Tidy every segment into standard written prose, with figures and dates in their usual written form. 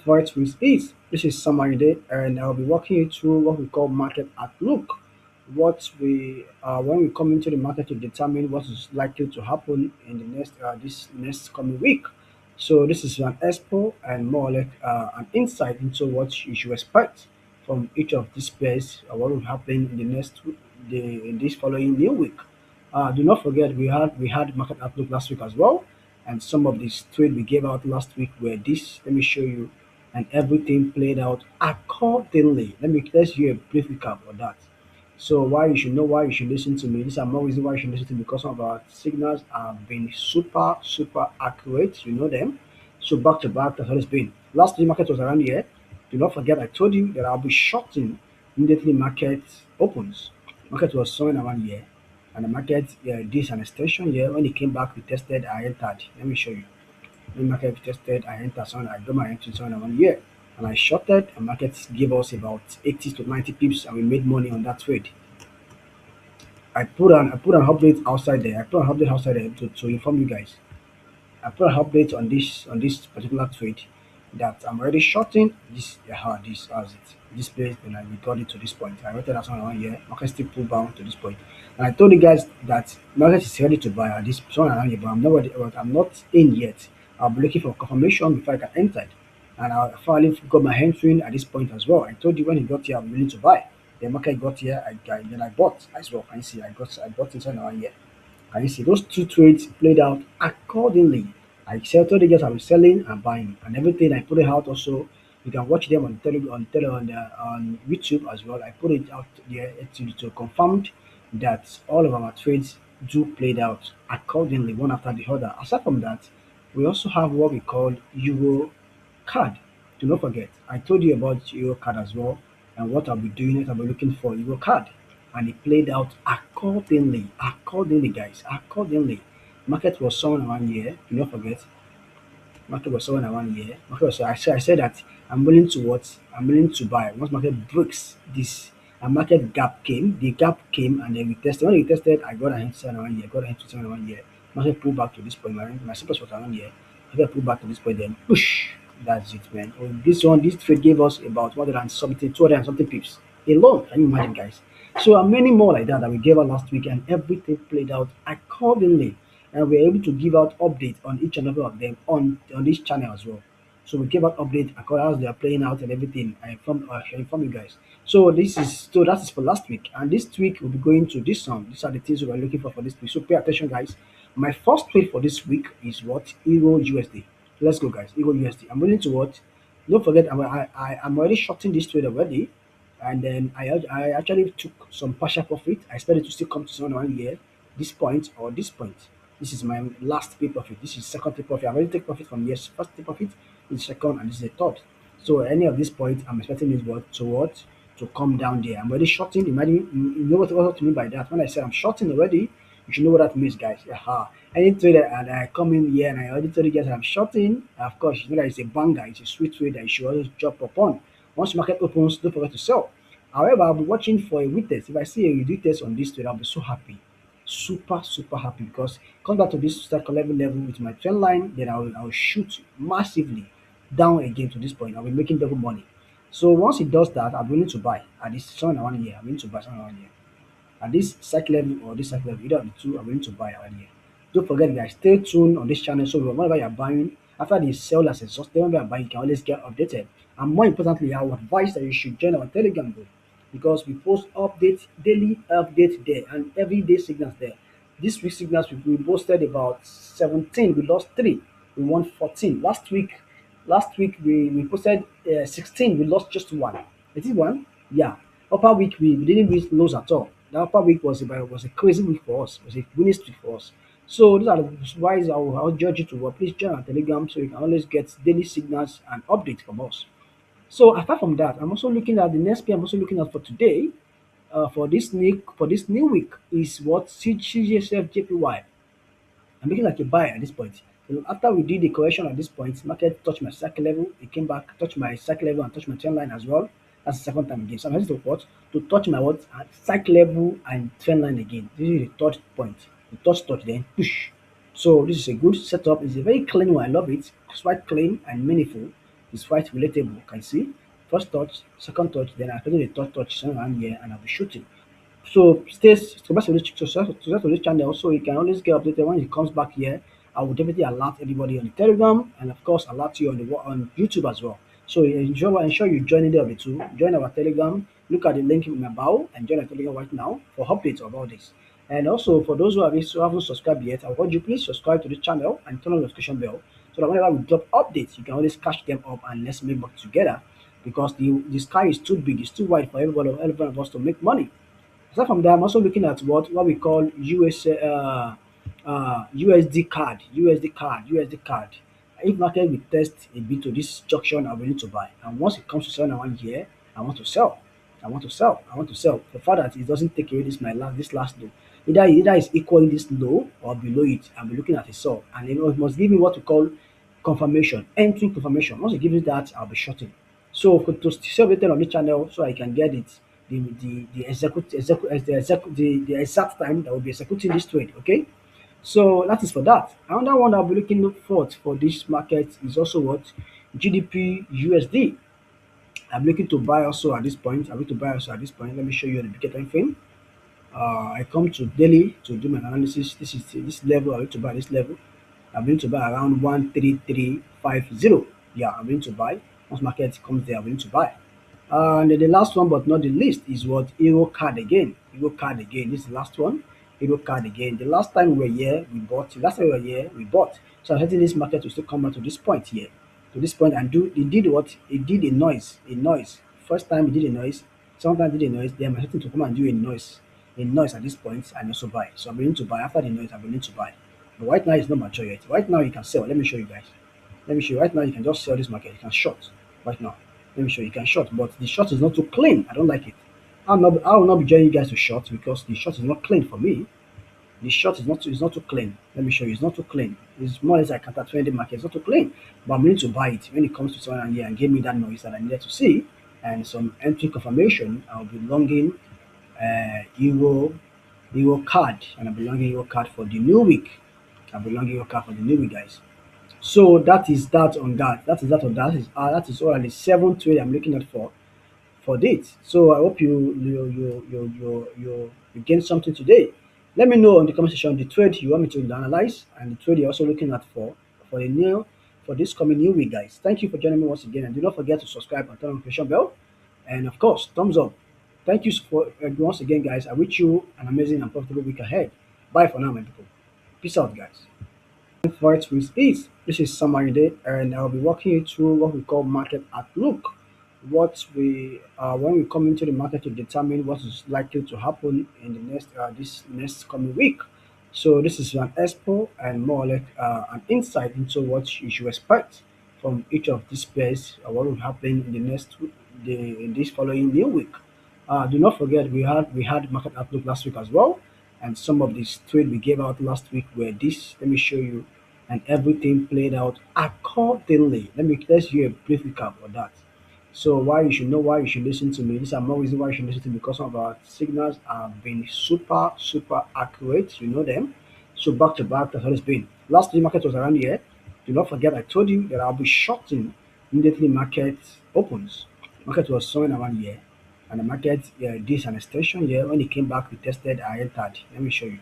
FOREX risk is. This is summary day, and I'll be walking you through what we call market outlook. What we when we come into the market to determine what is likely to happen in the next this next coming week. So this is an expo and more like an insight into what you should expect from each of these pairs, what will happen in the in this following new week. Do not forget we had market outlook last week as well, and some of these trade we gave out last week were this. Let me show you, and everything played out accordingly. Let's hear a brief recap of that. So why you should listen to me. These are more reasons why you should listen to me because some of our signals have been super accurate. You know them. So back to back, that's what it's been. Last week market was around here. Do not forget I told you that I'll be shorting immediately market opens. Market was somewhere around here, and the market did an extension here. When it came back, we tested, I entered. Let me show you. When market tested, I entered somewhere, I got my entry somewhere around here. And I shorted, and market gave us about 80 to 90 pips, and we made money on that trade. I put an update outside there. I put an update outside there to inform you guys. I put an update on this particular trade that I'm already shorting this how this as it this place and I got it to this point. I wrote that somewhere around here. Market still pull down to this point. And I told you guys that market is ready to buy at this somewhere around here, but I'm not in yet. I'll be looking for confirmation before I can enter it. And I finally got my hands in at this point as well. I told you when it got here, I'm willing to buy. The market got here, then I bought as well. Can you see? I bought inside around here. Can you see those two trades played out accordingly? I told you guys I was selling and buying, and everything I put it out also. You can watch them on YouTube as well. I put it out there to confirm that all of our trades do played out accordingly, one after the other. Aside from that, we also have what we call Euro card. Do not forget, I told you about Euro card as well, and what I'll be doing is I'll be looking for Euro card, and it played out accordingly, guys, accordingly. Market was somewhere around here. Do not forget, market was somewhere around here. Market was, I said that I'm willing to what? I'm willing to buy once market breaks this. A market gap came. The gap came, and then we tested. When we tested, I got a hit somewhere around here. Got a hit somewhere around here. Market pulled back to this point. My support was around here. Market pulled back to this point. Then push. That's it, man. Oh, this trade gave us about 200 and something pips alone. Can you imagine, guys? So many more like that we gave out last week, and everything played out accordingly. And we're able to give out updates on each and every of them on this channel as well. So we give out updates according as they are playing out and everything. I inform you guys. So that is for last week, and this week we'll be going to this one. These are the things we are looking for this week. So pay attention, guys. My first trade for this week is what EURUSD. Let's go, guys. EURUSD. I'm willing to what? Don't forget, I'm already shorting this trade already, and then I actually took some partial profit. I expected to still come to someone here, this point or this point. This is my last pay profit. This is second pay profit. I already take profit from yes, first pay profit, this is second, and this is the third. So any of these points, I'm expecting this what to what to come down there. I'm already shorting. Imagine you know what to mean by that. When I said I'm shorting already, you should know what that means, guys. Aha. Any trader and I come in here and I already told you guys that I'm shorting. Of course, you know that it's a banger, it's a sweet trade that you should always jump upon. Once market opens, don't forget to sell. However, I'll be watching for a witness. If I see a witness on this trade, I'll be so happy. Super happy because come back to this circle level with my trend line, then I'll shoot massively down again to this point. I'll be making double money. So once it does that, I'm willing to buy at this somewhere around here. I'm willing to buy somewhere around here. At this cycle level or this cycle level, either of the two, I'm willing to buy around here. Don't forget, guys, stay tuned on this channel. So whenever you're buying, after the sale has exhausted, whenever you're buying, you can always get updated. And more importantly, I would advise that you should join our Telegram group because we post updates, daily updates there, and everyday signals there. This week signals we posted about 17. We lost 3. We won 14. Last week we posted 16. We lost just 1. Is it 1? Yeah. Upper week we didn't lose at all. The upper week was a crazy week for us. It was a winning streak for us. So these are the why I'll judge you to please join our Telegram so you can always get daily signals and updates from us. So apart from that, I'm also looking at the next pay I'm also looking at for today, for this new week is what CADJPY. I'm looking like a buy at this point. So after we did the correction at this point, market touched my cycle level, it came back, touched my cycle level and touched my trend line as well. That's the second time again. So I'm heading to what? To touch my what? Cycle level and trend line again. This is the third point. The touch, then push. So this is a good setup. It's a very clean one. I love it. It's quite clean and meaningful. It's quite relatable. You can see first touch, second touch, then I created the third touch somewhere around here, and I'll be shooting. So stay subscribe to this channel so you can always get updated when it comes back here. I will definitely alert everybody on the Telegram and of course alert you on the on YouTube as well. So ensure you join any of the two. Join our Telegram. Look at the link in my bio and join our Telegram right now for updates about this. And also for those who haven't subscribed yet, I want you please subscribe to the channel and turn on the notification bell so that whenever we drop updates, you can always catch them up and let's make work together because the sky is too big, it's too wide for everyone of us to make money. Aside from that, I'm also looking at what we call USD card, USD card. If market will test a bit to this junction, I'm willing to buy. And once it comes to 7 1 year, I want to sell. I want to sell. The fact that it doesn't take away this last low. Either it's equaling this low or below it. I'll be looking at a sell. And it must give me what we call confirmation, entering confirmation. Once it gives me that, I'll be shorting. So to stay updated on the channel so I can get it the exact time that will be executing this trade. Okay, so that is for that. Another one I'll be looking for this market is also what GDP USD. I'm looking to buy also at this point. I'm going to buy also at this point. Let me show you the bigger time frame. I come to daily to do my analysis. This level. I'm going to buy this level. I'm going to buy around 13350. Yeah, I'm going to buy. Once market comes there, I'm going to buy. And then the last one, but not the least, is what Euro card again. Euro card again. This is the last one. Euro card again. The last time we were here, we bought. The last time we were here, we bought. So I'm hoping this market will still come back to this point here, to this point, and do. It did what? It did a noise. A noise. First time it did a noise. Sometimes it did a noise. Then I'm hoping to come and do a noise. A noise at this point, and also buy. So I'm willing to buy after the noise. I'm willing to buy. But right now it's not mature yet. Right now you can sell. Let me show you guys. Let me show you. Right now you can just sell this market. You can short right now. Let me show you. You can short, but the short is not too clean. I don't like it. I will not be joining you guys to short because the short is not clean for me. The short is not too clean. Let me show you. It's not too clean. It's more or less like counter trending market. It's not too clean, but I'm willing to buy it when it comes to someone here and give me that noise that I needed to see and some entry confirmation. I'll be longing Euro card and I'll be longing Euro card for the new week. I'll be longing Euro card for the new week, guys. So that is that on that. That is that on that. That is all the 7 trade I'm looking at for date. So I hope you gain something today. Let me know in the comment section the trade you want me to analyze and the trade you're also looking at for the new for this coming new week, guys. Thank you for joining me once again, and do not forget to subscribe and turn on the notification bell, and of course, thumbs up. Thank you for once again, guys. I wish you an amazing and profitable week ahead. Bye for now, my people. Peace out, guys. FOREX with ease. This is Summary Day, and I'll be walking you through what we call market outlook. What we when we come into the market to determine what is likely to happen in the this next coming week. So this is an expo and more like an insight into what you should expect from each of these pairs. What will happen in the in this following new week. Do not forget we had market outlook last week as well, and some of these trade we gave out last week were this. Let me show you, and everything played out accordingly. Let's do a brief recap of that. So why you should listen to me. These are more reasons why you should listen to me because some of our signals have been super accurate. You know them. So back to back, that's how it's been. Last week market was around here. Do not forget I told you that I'll be shorting immediately market opens. Market was somewhere around here. And the market did an extension here. When it came back, we tested, I entered. Let me show you.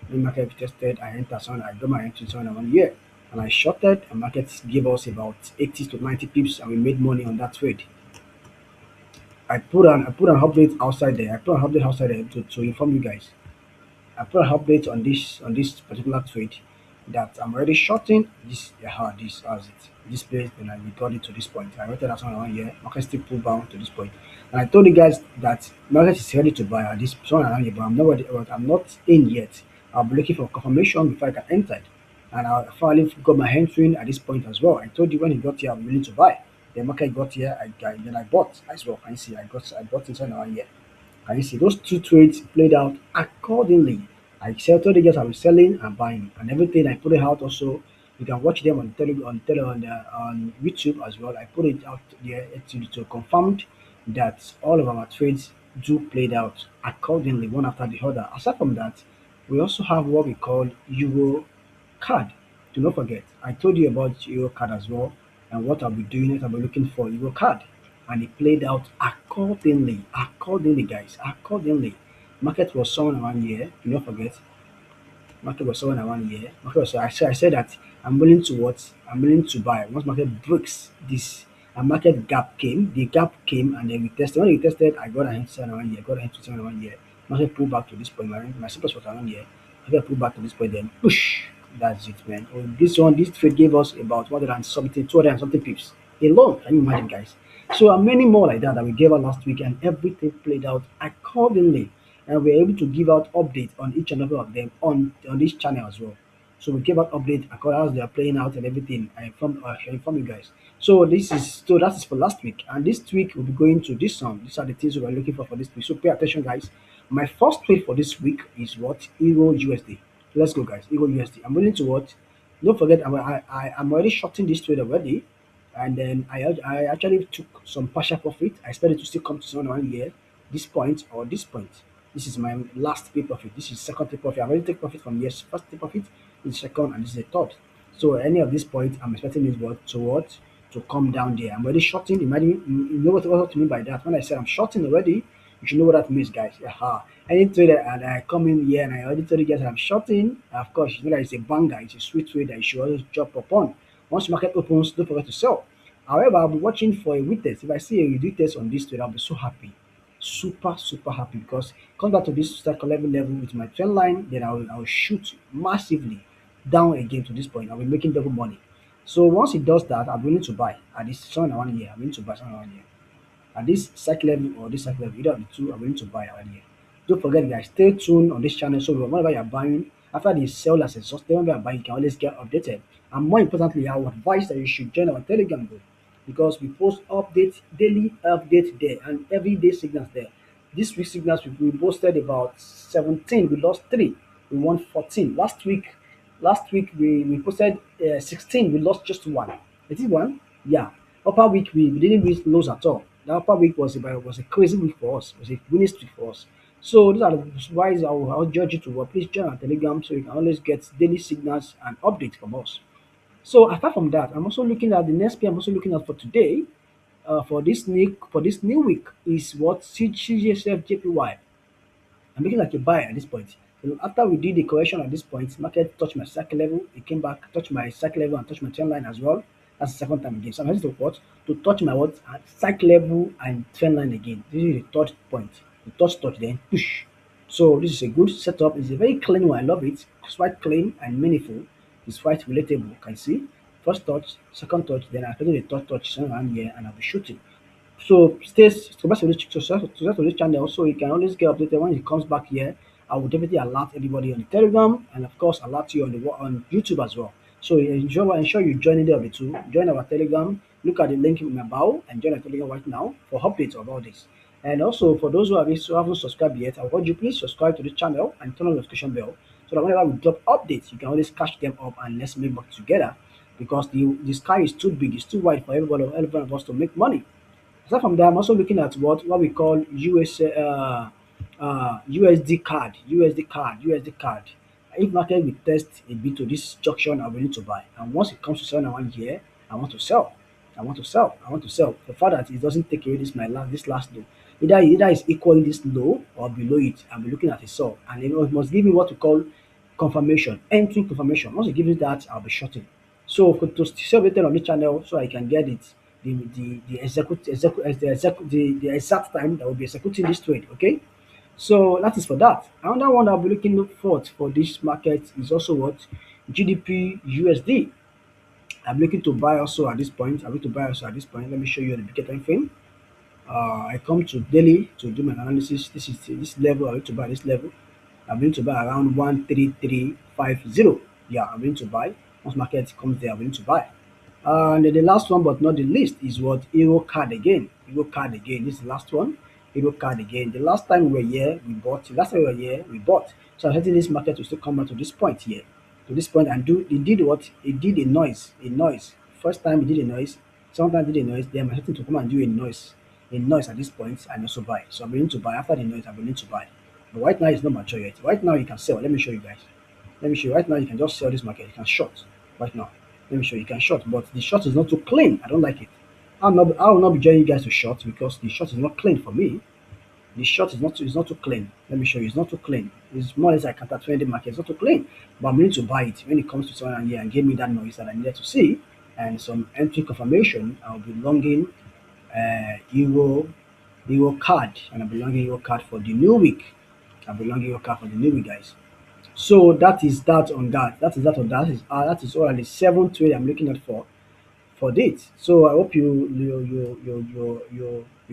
When market tested, I entered someone, I got my entry somewhere around here. And I shorted, and market gave us about 80 to 90 pips, and we made money on that trade. I put an update outside there. I put an update outside there to inform you guys. I put an update on this particular trade that I'm already shorting this as it this place, and I got it to this point. I waited at around here. Market still pulled down to this point. And I told you guys that market is ready to buy at this point around here, but I'm not ready, but I'm not in yet. I'll be looking for confirmation before I can enter it. And I finally got my entry in at this point as well. I told you when it got here, I'm willing to buy. The market got here, then I bought as well. Can you see? I bought inside around here. Can you see those two trades played out accordingly? Told you guys I was selling and buying, and everything I put it out also. You can watch them on on YouTube as well. I put it out there to confirm that all of our trades do played out accordingly, one after the other. Aside from that, we also have what we call Euro card. Do not forget, I told you about Euro card as well. And what I'll be doing is I'll be looking for Euro card. And it played out accordingly. Accordingly, guys. Accordingly. Market was somewhere around here. Do not forget. Market was somewhere around here. Market was, I said that I'm willing to what? I'm willing to buy. Once market breaks this, a market gap came. The gap came and then we tested. When we tested, I got ahead to around here. Got ahead to around here. Market pulled back to this point. My surplus was around here. Market pulled back to this point. Then push. That's it, man. Oh, this trade gave us about 100 and something, 200 and something pips alone. Can you imagine, guys? So many more like that that we gave out last week, and everything played out accordingly. And we're able to give out updates on each and every of them on this channel as well. So we give out updates according as they are playing out and everything. I inform you guys. So that is for last week, and this week we'll be going to this one. These are the things we are looking for this week. So pay attention, guys. My first trade for this week is what Euro USD. Let's go, guys. Euro USD. I'm willing to what? Don't forget, I'm already shorting this trade already, and then I actually took some partial profit. I expect it to still come to someone here, this point or this point. This is my last pay profit. This is second pay profit. I already take profit from yes, first pay profit, this is second, and this is the third. So any of these points, I'm expecting this what to what to come down there. I'm already shorting. Imagine you know what I mean by that. When I said I'm shorting already, you should know what that means, guys. Aha. Any trader and I come in here and I already told you guys that I'm shorting. Of course, you know that it's a banger, it's a sweet trade that you should always jump upon. Once market opens, don't forget to sell. However, I'll be watching for a retest. If I see a retest on this trade, I'll be so happy. Super, super happy because come back to this circle level with my trend line, then I'll shoot massively down again to this point. I'll be making double money. So once it does that, I'm willing to buy at this 7 1 year. I'm willing to buy 7 1 year at this cycle level or this cycle level, either of the two, I'm willing to buy out here. Don't forget, guys, stay tuned on this channel. So whenever you're buying, after the sale has exhausted, whenever you're buying, you can always get updated. And more importantly, I would advise that you should join our Telegram group because we post updates, daily update there, and everyday signals there. This week's signals we posted about 17, we lost 3, we won 14. Last week we posted 16, we lost just 1. Is it 1? Yeah. Upper week we didn't reach lows at all. The upper week was a crazy week for us. It was a winning streak for us. So these are the why I'll judge you to please join our Telegram so you can always get daily signals and updates from us. So apart from that, I'm also looking at the next pay I'm also looking at for today, for this new week is what CADJPY. I'm looking like a buy at this point. So after we did the correction at this point, market touched my cycle level, it came back, touched my cycle level and touched my trend line as well. That's the second time again. So I'm ready to what? To touch my what? Cycle level and trend line again. This is the third point. The third touch, then push. So this is a good setup. It's a very clean one. I love it. It's quite clean and meaningful. It's quite relatable. You can see. First touch, second touch, then I do the third touch somewhere around here and I'll be shooting. So stay subscribe to this channel so you can always get updated when it comes back here. I will definitely alert everybody on the Telegram and of course alert you on YouTube as well. So ensure you join in there the two. Join our Telegram. Look at the link in my bio and join our Telegram right now for updates about this. And also for those who haven't subscribed yet, I would urge you please subscribe to the channel and turn on the notification bell so that whenever we drop updates, you can always catch them up and let's make back together because the sky is too big, it's too wide for every one of us to make money. Aside from that, I'm also looking at what we call USD card, USD card. If market will test a bit to this junction, I'm willing to buy. And once it comes to 7 1 here, I want to sell. I want to sell. I want to sell. The fact that it doesn't take away this last low. Either it's equaling this low or below it. I'll be looking at a sell. And it must give me what we call confirmation, entering confirmation. Once it gives me that, I'll be shorting. So to stay updated on the channel so I can get it the exact time that will be executing this trade. Okay, so that is for that. Another one I'll be looking for this market is also what GDP USD. I'm looking to buy also at this point. I'm going to buy also at this point. Let me show you the bigger time frame. I come to daily to do my analysis. This is this level. I'm going to buy this level. I'm going to buy around 13350. Yeah, I'm going to buy. Once market comes there, I'm going to buy. And the last one, but not the least, is what Euro card again. Euro card again. This is the last one. Euro card again. The last time we were here, we bought. The last time we were here, we bought. So I'm expecting this market to still come back to this point here, to this point, and do. It did what? It did a noise. A noise. First time it did a noise. Sometimes it did a noise. Then I'm expecting to come and do a noise. A noise at this point, and also buy. So I'm willing to buy. After the noise, I'm willing to buy. But right now, it's not mature yet. Right now, you can sell. Let me show you guys. Let me show you. Right now, you can just sell this market. You can short right now. Let me show you. You can short, but the short is not too clean. I don't like it. I will not be joining you guys to short because the short is not clean for me. The short is not too clean. Let me show you. It's not too clean. It's more or less like counter trending market. It's not too clean. But I'm willing to buy it when it comes to someone here and give me that noise that I needed to see and some entry confirmation. I'll be longing Euro card, and I'll be longing Euro card for the new week. I'll be longing Euro card for the new week, guys. So that is that on that. That is that on that. That is all at the seventh trade I'm looking at for date. So I hope you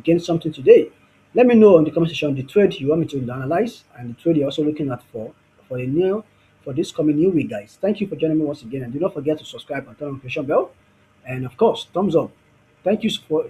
gain something today. Let me know in the comment section the trade you want me to analyze and the trade you're also looking at for the new for this coming new week, guys. Thank you for joining me once again, and do not forget to subscribe and turn on the notification bell, and of course, thumbs up. Thank you for